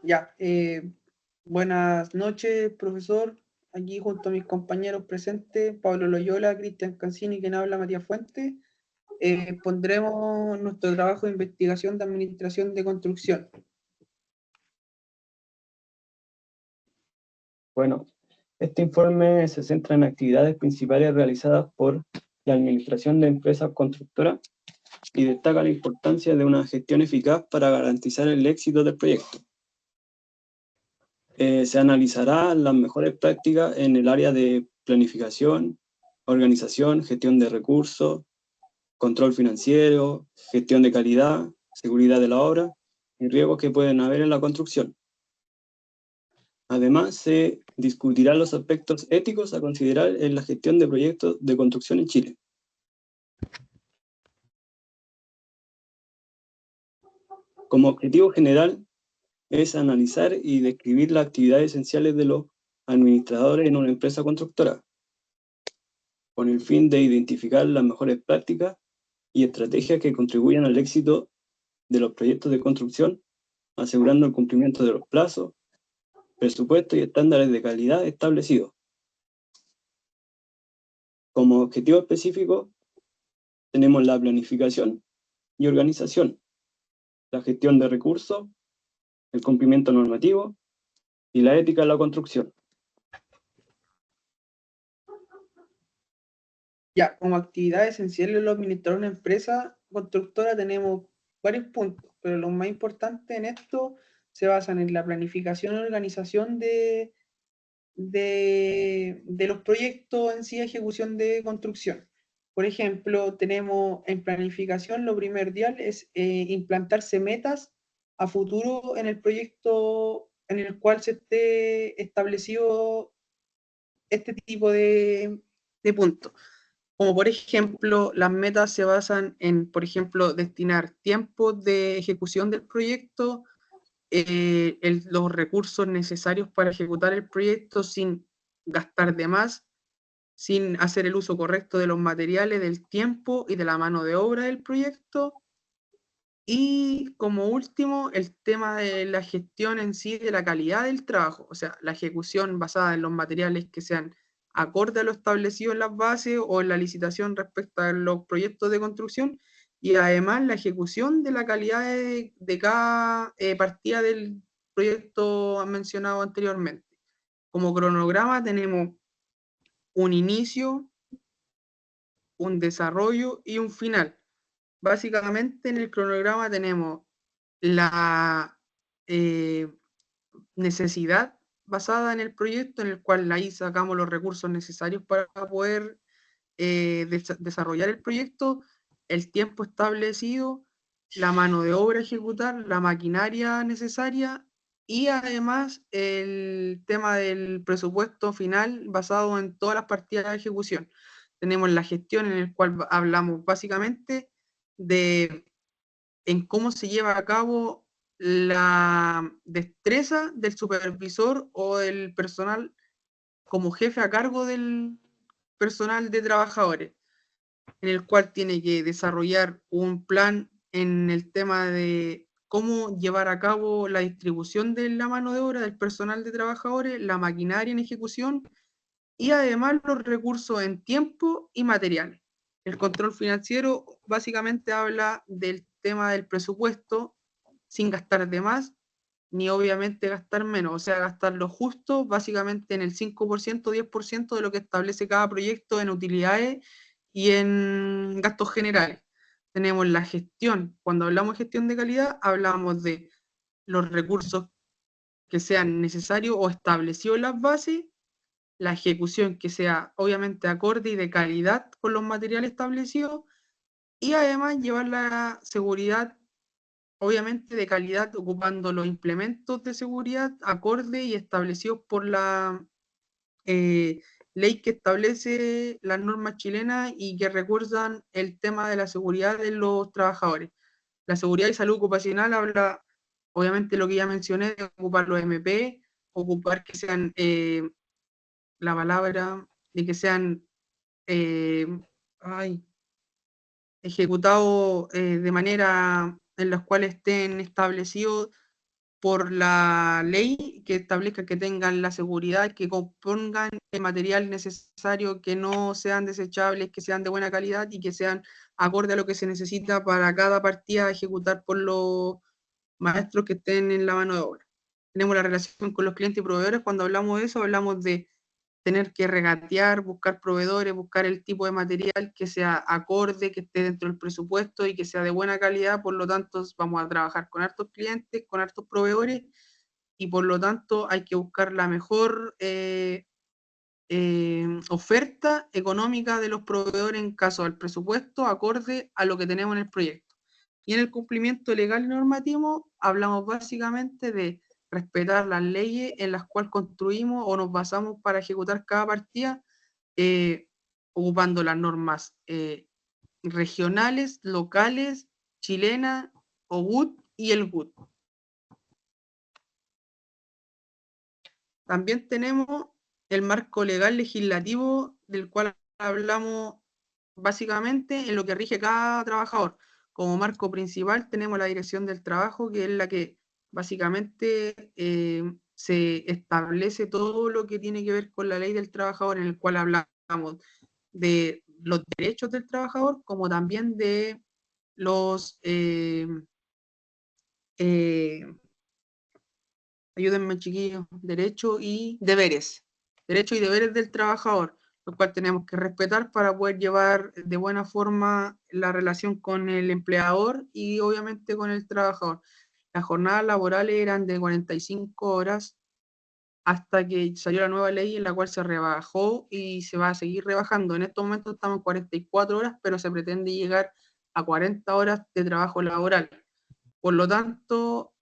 Ya, buenas noches, profesor. Aquí junto a mis compañeros presentes, Pablo Loyola, Cristian Cancini, quien habla, Matías Fuentes, pondremos nuestro trabajo de investigación de administración de construcción. Bueno, este informe se centra en actividades principales realizadas por la Administración de Empresas Constructoras y destaca la importancia de una gestión eficaz para garantizar el éxito del proyecto. Se analizará las mejores prácticas en el área de planificación, organización, gestión de recursos, control financiero, gestión de calidad, seguridad de la obra y riesgos que pueden haber en la construcción. Además, se discutirán los aspectos éticos a considerar en la gestión de proyectos de construcción en Chile. Como objetivo general, es analizar y describir las actividades esenciales de los administradores en una empresa constructora, con el fin de identificar las mejores prácticas y estrategias que contribuyan al éxito de los proyectos de construcción, asegurando el cumplimiento de los plazos, presupuestos y estándares de calidad establecidos. Como objetivo específico, tenemos la planificación y organización, la gestión de recursos, el cumplimiento normativo y la ética en la construcción. Ya, como actividad esencial de los administradores de una empresa constructora tenemos varios puntos, pero lo más importante en esto se basan en la planificación y organización de los proyectos en sí, ejecución de construcción. Por ejemplo, tenemos en planificación lo primordial es implantarse metas a futuro en el proyecto en el cual se esté establecido este tipo de puntos. Como por ejemplo, las metas se basan en, por ejemplo, destinar tiempo de ejecución del proyecto, los recursos necesarios para ejecutar el proyecto sin gastar de más, sin hacer el uso correcto de los materiales, del tiempo y de la mano de obra del proyecto. Y como último, el tema de la gestión en sí, de la calidad del trabajo, o sea, la ejecución basada en los materiales que sean acorde a lo establecido en las bases o en la licitación respecto a los proyectos de construcción, y además la ejecución de la calidad de cada partida del proyecto mencionado anteriormente. Como cronograma tenemos un inicio, un desarrollo y un final. Básicamente en el cronograma tenemos la necesidad basada en el proyecto, en el cual ahí sacamos los recursos necesarios para poder desarrollar el proyecto, el tiempo establecido, la mano de obra a ejecutar, la maquinaria necesaria y además el tema del presupuesto final basado en todas las partidas de ejecución. Tenemos la gestión en el cual hablamos básicamente de en cómo se lleva a cabo la destreza del supervisor o del personal como jefe a cargo del personal de trabajadores, en el cual tiene que desarrollar un plan en el tema de cómo llevar a cabo la distribución de la mano de obra del personal de trabajadores, la maquinaria en ejecución y además los recursos en tiempo y materiales. El control financiero básicamente habla del tema del presupuesto sin gastar de más, ni obviamente gastar menos, o sea, gastar lo justo, básicamente en el 5%, 10% de lo que establece cada proyecto en utilidades y en gastos generales. Tenemos la gestión. Cuando hablamos de gestión de calidad, hablamos de los recursos que sean necesarios o establecidos en las bases, la ejecución que sea obviamente acorde y de calidad con los materiales establecidos y además llevar la seguridad obviamente de calidad ocupando los implementos de seguridad acorde y establecidos por la ley que establece las normas chilenas y que recuerdan el tema de la seguridad de los trabajadores. La seguridad y salud ocupacional habla obviamente lo que ya mencioné, de ocupar los MP, ocupar que sean la palabra, de que sean eh, ay, ejecutados de manera en las cuales estén establecidos por la ley que establezca que tengan la seguridad, que compongan el material necesario, que no sean desechables, que sean de buena calidad y que sean acorde a lo que se necesita para cada partida a ejecutar por los maestros que estén en la mano de obra. Tenemos la relación con los clientes y proveedores. Cuando hablamos de eso, hablamos de tener que regatear, buscar proveedores, buscar el tipo de material que sea acorde, que esté dentro del presupuesto y que sea de buena calidad. Por lo tanto, vamos a trabajar con hartos clientes, con hartos proveedores, y por lo tanto hay que buscar la mejor oferta económica de los proveedores en caso del presupuesto acorde a lo que tenemos en el proyecto. Y en el cumplimiento legal y normativo hablamos básicamente de respetar las leyes en las cuales construimos o nos basamos para ejecutar cada partida, ocupando las normas regionales, locales, chilenas, OGUT y el GUT. También tenemos el marco legal legislativo del cual hablamos básicamente en lo que rige cada trabajador. Como marco principal tenemos la Dirección del Trabajo, que es la que básicamente se establece todo lo que tiene que ver con la ley del trabajador, en el cual hablamos de los derechos del trabajador, como también de los ayúdenme chiquillos, derechos y deberes del trabajador, lo cual tenemos que respetar para poder llevar de buena forma la relación con el empleador y obviamente con el trabajador. Las jornadas laborales eran de 45 horas hasta que salió la nueva ley en la cual se rebajó y se va a seguir rebajando. En estos momentos estamos en 44 horas, pero se pretende llegar a 40 horas de trabajo laboral. Por lo tanto,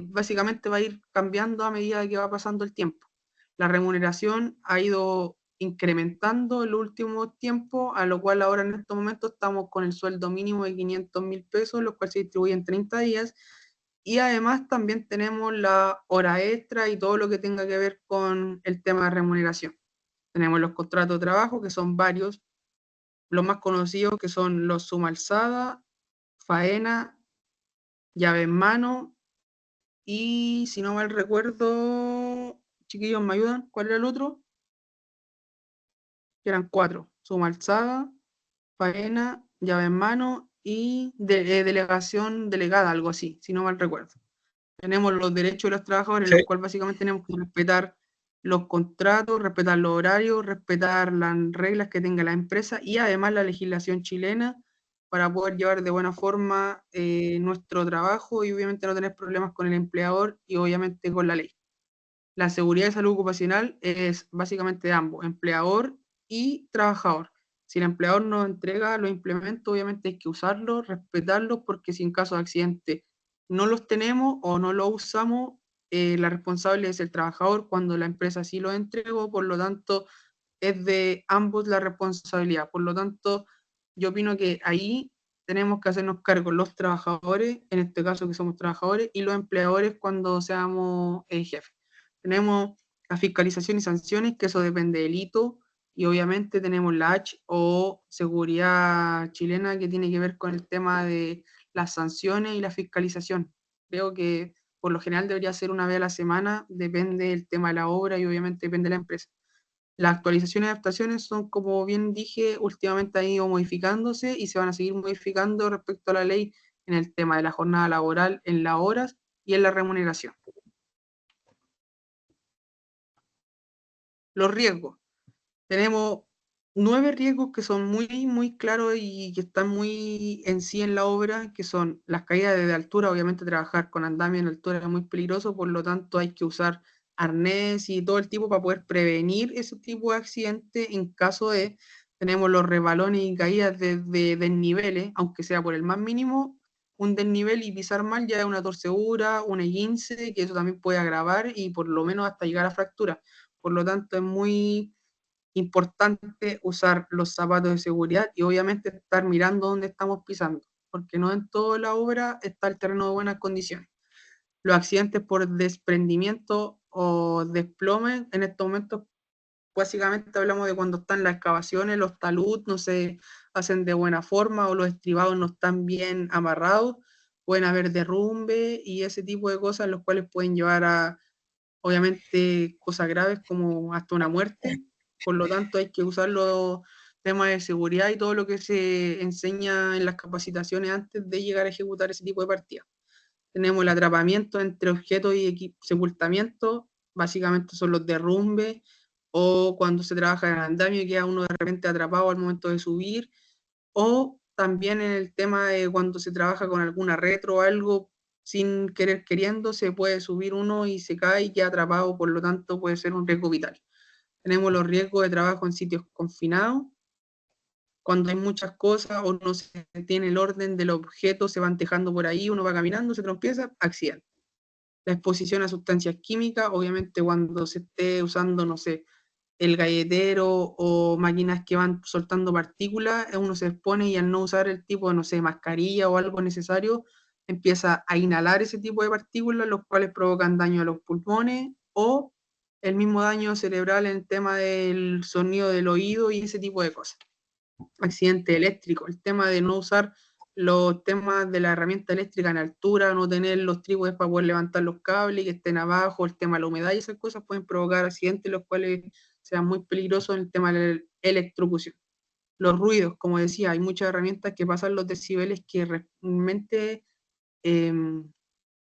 básicamente va a ir cambiando a medida que va pasando el tiempo. La remuneración ha ido incrementando en los últimos tiempos, a lo cual ahora en estos momentos estamos con el sueldo mínimo de 500.000 pesos, los cuales se distribuyen en 30 días, y además también tenemos la hora extra y todo lo que tenga que ver con el tema de remuneración. Tenemos los contratos de trabajo, que son varios, los más conocidos que son los suma alzada, faena, llave en mano, y si no mal recuerdo, chiquillos, ¿me ayudan? ¿Cuál era el otro? Eran 4, suma alzada, faena, llave en mano y delegación delegada, algo así, si no mal recuerdo. Tenemos los derechos de los trabajadores, sí, los cuales básicamente tenemos que respetar los contratos, respetar los horarios, respetar las reglas que tenga la empresa y además la legislación chilena para poder llevar de buena forma nuestro trabajo y obviamente no tener problemas con el empleador y obviamente con la ley. La seguridad de salud ocupacional es básicamente de ambos, empleador y trabajador. Si el empleador nos entrega los implementos, obviamente hay que usarlos, respetarlos, porque si en caso de accidente no los tenemos o no los usamos, la responsable es el trabajador cuando la empresa sí los entregó, por lo tanto es de ambos la responsabilidad. Por lo tanto, yo opino que ahí tenemos que hacernos cargo los trabajadores, en este caso que somos trabajadores, y los empleadores cuando seamos jefes. Tenemos la fiscalización y sanciones, que eso depende del hito, y obviamente tenemos la H o seguridad chilena, que tiene que ver con el tema de las sanciones y la fiscalización. Creo que por lo general debería ser una vez a la semana, depende del tema de la obra y obviamente depende de la empresa. Las actualizaciones y adaptaciones son, como bien dije, últimamente han ido modificándose y se van a seguir modificando respecto a la ley en el tema de la jornada laboral, en las horas y en la remuneración. Los riesgos. Tenemos 9 riesgos que son muy claros y que están muy en sí en la obra, que son las caídas de altura. Obviamente trabajar con andamio en altura es muy peligroso, por lo tanto hay que usar arnés y todo el tipo para poder prevenir ese tipo de accidentes en caso de. Tenemos los resbalones y caídas de desniveles, aunque sea por el más mínimo, un desnivel y pisar mal ya es una torcedura, un esguince, que eso también puede agravar y por lo menos hasta llegar a fractura. Por lo tanto, es muy importante usar los zapatos de seguridad y obviamente estar mirando dónde estamos pisando, porque no en toda la obra está el terreno de buenas condiciones. Los accidentes por desprendimiento o desplome, en estos momentos básicamente hablamos de cuando están las excavaciones, los taludes no se hacen de buena forma o los estribados no están bien amarrados. pueden haber derrumbe y ese tipo de cosas, los cuales pueden llevar a, obviamente, cosas graves como hasta una muerte. Por lo tanto, hay que usar los temas de seguridad y todo lo que se enseña en las capacitaciones antes de llegar a ejecutar ese tipo de partidas. Tenemos el atrapamiento entre objetos y sepultamiento, básicamente son los derrumbes, o cuando se trabaja en andamio y queda uno de repente atrapado al momento de subir, o también en el tema de cuando se trabaja con alguna retro o algo, sin querer queriendo, se puede subir uno y se cae y queda atrapado, por lo tanto puede ser un riesgo vital. Tenemos los riesgos de trabajo en sitios confinados, cuando hay muchas cosas o no se tiene el orden del objeto, se van dejando por ahí, uno va caminando, se tropieza, accidente. La exposición a sustancias químicas, obviamente cuando se esté usando, no sé, el galletero o máquinas que van soltando partículas, uno se expone y al no usar el tipo de, no sé, mascarilla o algo necesario, empieza a inhalar ese tipo de partículas, los cuales provocan daño a los pulmones o el mismo daño cerebral en el tema del sonido del oído y ese tipo de cosas. Accidente eléctrico, el tema de no usar los temas de la herramienta eléctrica en altura, no tener los trípodes para poder levantar los cables y que estén abajo, el tema de la humedad y esas cosas pueden provocar accidentes, los cuales sean muy peligrosos en el tema de la electrocución. Los ruidos, como decía, hay muchas herramientas que pasan los decibeles que realmente eh,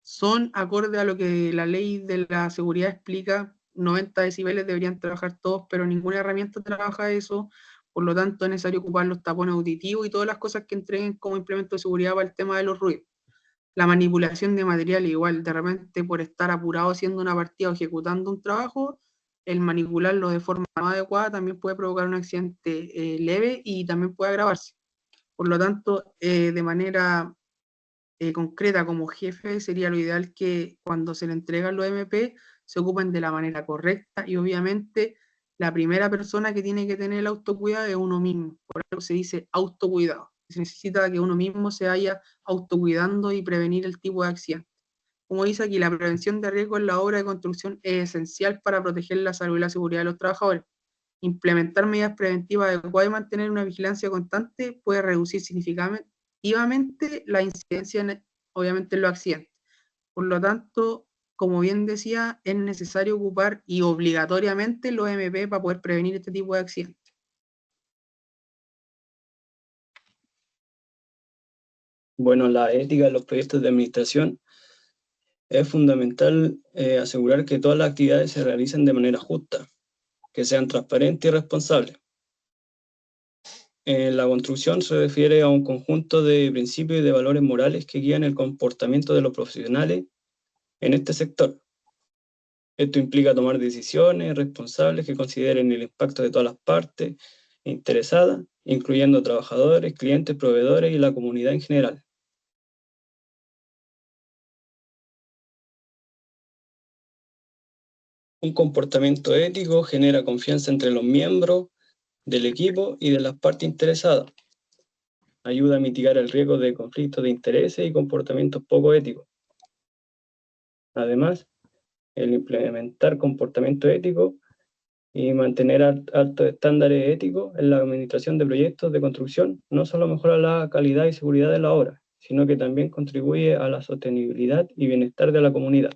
son acorde a lo que la ley de la seguridad explica. 90 decibeles deberían trabajar todos, pero ninguna herramienta trabaja eso. Por lo tanto, es necesario ocupar los tapones auditivos y todas las cosas que entreguen como implemento de seguridad para el tema de los ruidos. La manipulación de material, igual, de repente por estar apurado haciendo una partida o ejecutando un trabajo, el manipularlo de forma no adecuada también puede provocar un accidente leve y también puede agravarse. Por lo tanto, de manera concreta como jefe, sería lo ideal que cuando se le entregan los MP se ocupen de la manera correcta y obviamente la primera persona que tiene que tener el autocuidado es uno mismo. Por eso se dice autocuidado. Se necesita que uno mismo se vaya autocuidando y prevenir el tipo de accidente. Como dice aquí, la prevención de riesgo en la obra de construcción es esencial para proteger la salud y la seguridad de los trabajadores. Implementar medidas preventivas adecuadas y mantener una vigilancia constante puede reducir significativamente la incidencia, obviamente, en los accidentes. Por lo tanto, como bien decía, es necesario ocupar y obligatoriamente los MP para poder prevenir este tipo de accidentes. Bueno, la ética en los proyectos de administración es fundamental asegurar que todas las actividades se realicen de manera justa, que sean transparentes y responsables. La construcción se refiere a un conjunto de principios y de valores morales que guían el comportamiento de los profesionales en este sector. Esto implica tomar decisiones responsables que consideren el impacto de todas las partes interesadas, incluyendo trabajadores, clientes, proveedores y la comunidad en general. Un comportamiento ético genera confianza entre los miembros del equipo y de las partes interesadas. Ayuda a mitigar el riesgo de conflictos de intereses y comportamientos poco éticos. Además, el implementar comportamiento ético y mantener altos estándares éticos en la administración de proyectos de construcción no solo mejora la calidad y seguridad de la obra, sino que también contribuye a la sostenibilidad y bienestar de la comunidad.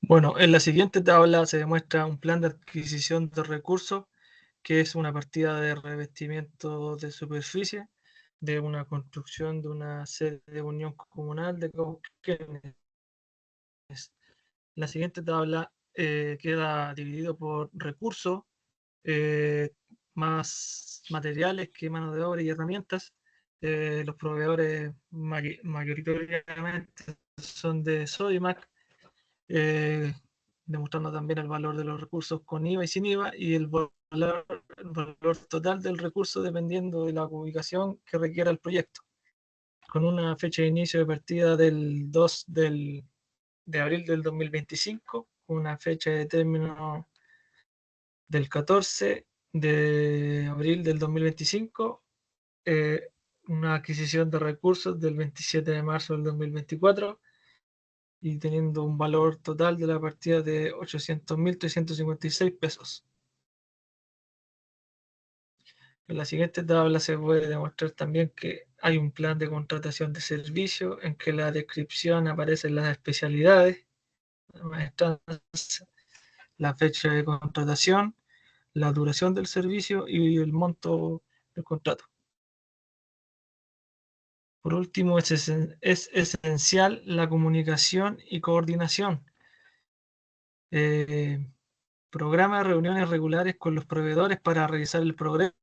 Bueno, en la siguiente tabla se demuestra un plan de adquisición de recursos, que es una partida de revestimiento de superficie de una construcción de una sede de unión comunal de Cauquenes. La siguiente tabla queda dividido por recursos, más materiales que mano de obra y herramientas. Los proveedores mayoritariamente son de Sodimac, demostrando también el valor de los recursos con IVA y sin IVA y el valor total del recurso dependiendo de la ubicación que requiera el proyecto, con una fecha de inicio de partida del 2 de abril del 2025, una fecha de término del 14 de abril del 2025, una adquisición de recursos del 27 de marzo del 2024 y teniendo un valor total de la partida de 800.356 pesos. En la siguiente tabla se puede demostrar también que hay un plan de contratación de servicio en que la descripción aparecen las especialidades, la fecha de contratación, la duración del servicio y el monto del contrato. Por último, es esencial la comunicación y coordinación. Programa reuniones regulares con los proveedores para revisar el progreso.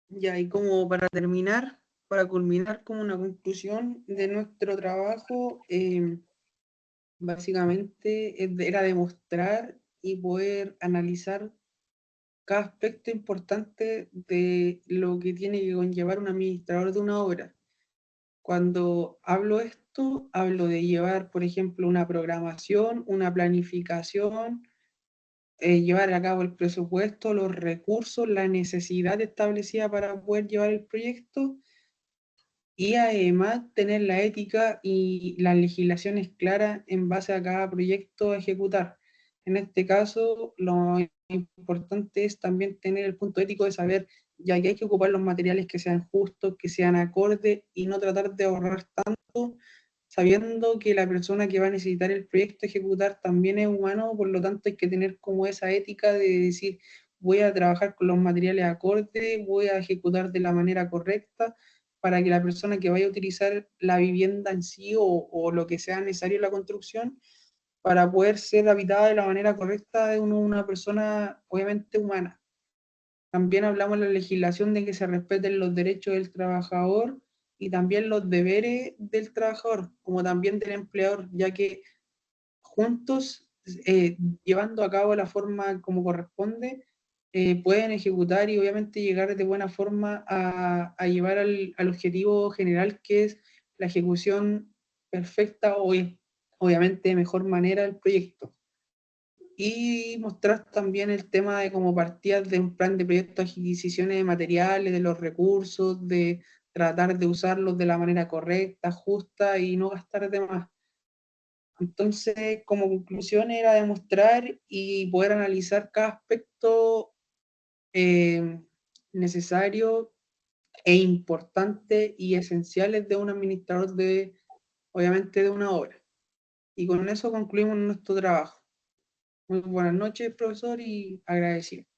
Ya, y como para terminar, para culminar como una conclusión de nuestro trabajo, básicamente era demostrar y poder analizar cada aspecto importante de lo que tiene que conllevar un administrador de una obra. Cuando hablo esto, hablo de llevar, por ejemplo, una programación, una planificación, llevar a cabo el presupuesto, los recursos, la necesidad establecida para poder llevar el proyecto y además tener la ética y las legislaciones claras en base a cada proyecto a ejecutar. En este caso, lo importante es también tener el punto ético de saber ya que hay que ocupar los materiales que sean justos, que sean acordes y no tratar de ahorrar tanto, sabiendo que la persona que va a necesitar el proyecto a ejecutar también es humano, por lo tanto hay que tener como esa ética de decir voy a trabajar con los materiales acordes, voy a ejecutar de la manera correcta, para que la persona que vaya a utilizar la vivienda en sí o lo que sea necesario en la construcción, para poder ser habitada de la manera correcta de una persona obviamente humana. También hablamos en la legislación de que se respeten los derechos del trabajador y también los deberes del trabajador, como también del empleador, ya que juntos, llevando a cabo la forma como corresponde, pueden ejecutar y obviamente llegar de buena forma a llevar al objetivo general, que es la ejecución perfecta o obviamente de mejor manera del proyecto. Y mostrar también el tema de cómo partías de un plan de proyecto, adquisiciones de materiales, de los recursos, de tratar de usarlos de la manera correcta, justa y no gastar de más. Entonces, como conclusión era demostrar y poder analizar cada aspecto eh, necesario e importante y esenciales de un administrador de, obviamente, de una obra. Y con eso concluimos nuestro trabajo. Muy buenas noches, profesor, y agradecido.